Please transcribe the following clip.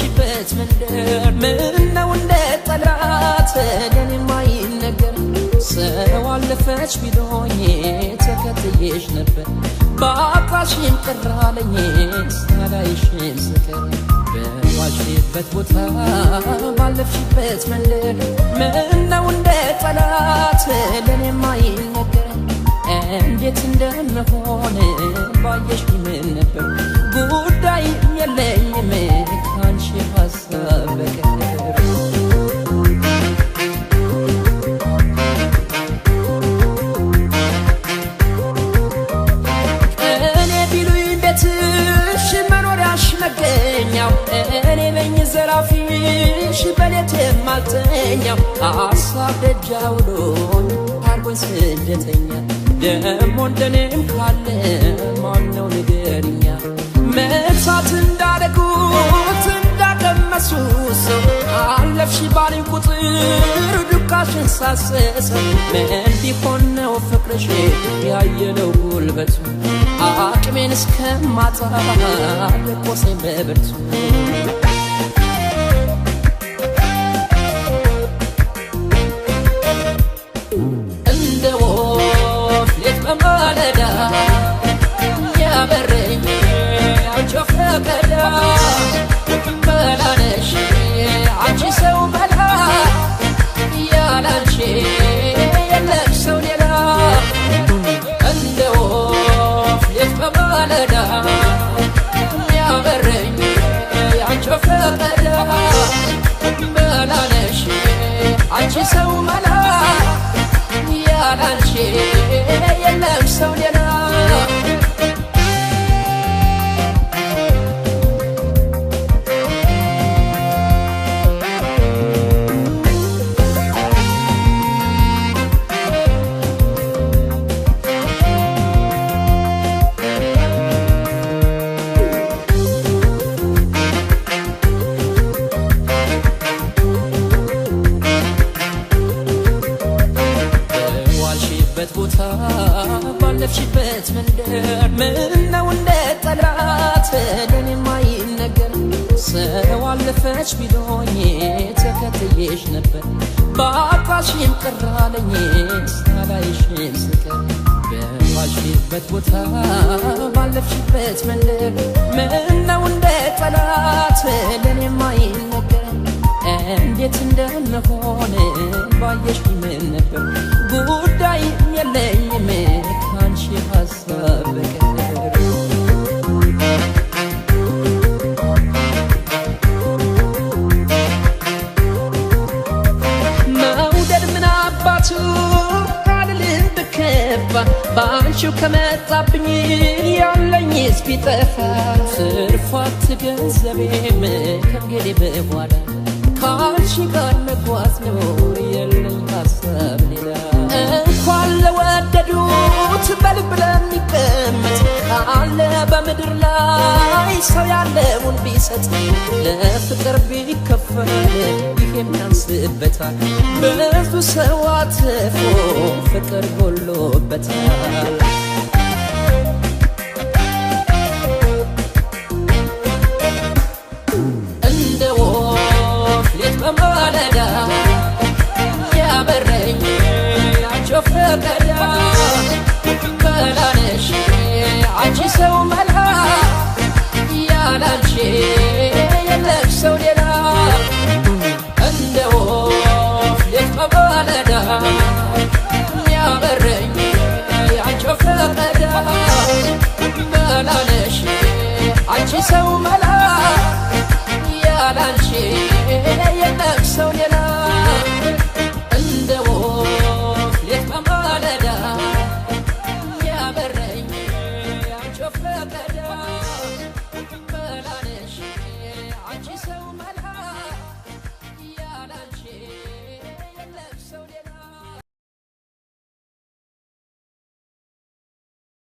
ባለፍሽበት መንደር ምነው እንደ ጠላት ለኔ ማይነገር ሰው አለፈች ቢሎኝ ተከትዬሽ ነበር ባጣሽም ቅራለኝ ሳላይሽም ስቀር በዋልሽበት ቦታ ባለፍሽበት መንደር ምነው እንደ ጠላት ለኔ ማይነገር እንዴት እንደምሆን ባየሽ ምን ነበር ጉዳይ የለኝም ካንቺ ሀሳብ በቀር እኔ ቢሉኝ ቤትሽ መኖሪያሽ መገኛው እኔ ነኝ ዘራፊሽ በሌት የማልተኛው ሀሳብ ደጃውሎኝ አርጎኝ ስደተኛ ደሞ እንደኔም ካለ ማነው ንገርኛ መሳት እንዳደጉት እንዳቀመሱ ሰው አለፍሽ ባለኝ ቁጥር ዱካሽን ሳሰሰው ምን ቢሆን ነው ፍቅርሽ ያየለው ጉልበቱ አቅሜን እስከማጣ ልቆሰኝ በብርቱ ማለዳ ያበረኝ አንቺ ፈቀዳ በላነሽ አንቺ ሰው በላ ያላንቺ የለም ሰው ሌላ እንደ ወፍ ሌት በማለዳ ያበረኝ አንቺ ፈቀዳ በላነሽ አንቺ ሰው መላ ያላንቺ የለም ሰው ሌላ ቦታ ባለፍሽበት መንደር ምነው እንደ ጠላት ለኔ ማይነገር ሰው አለፈች ቢሎኝ ተከትዬሽ ነበር ባጣሽም ቅራለኝ ሳላይሽም ስቀር በዋልሽበት ቦታ ባለፍሽበት መንደር ምነው እንደ ጠላት ለኔ ማይነገር እንዴት እንደምሆን ባየሽ ምን ነበር ጉዳይ የለኝም ካንቺ ሀሳብ በቀር መውደድ ምን አባቱ አልልም ብከባ በአንቺው ከመጣብኝ ያለኝስ ቢጠፋ ትርፋት ገንዘቤም ከእንግዲህ በኋላ ካንቺ ጋር መጓዝ ነው የለኝ ሀሳብ ሌላ እንኳን ለወደዱት በልብ ለሚቀመጥ ካለ በምድር ላይ ሰው ያለውን ቢሰጥ ለፍቅር ቢከፈል ይሄም ያንስበታል ብዙ ሰው አትፎ ፍቅር ጎሎበታል በማለዳ ያበረኝ አንቺ ፈቀዳ በላነሽ አንቺ ሰው መላ ያላንቺ የለም ሰው ሌላ እንደ ወፍ ሌት በማለዳ ያበረኝ አንቺ ፈቀዳ በላነሽ አንቺ ሰው መላ ያላንቺ የለም ሰው ሌላ እንደ ወፍ ሌት በማለዳ ያበረኝ አንቺ ፈቀዳ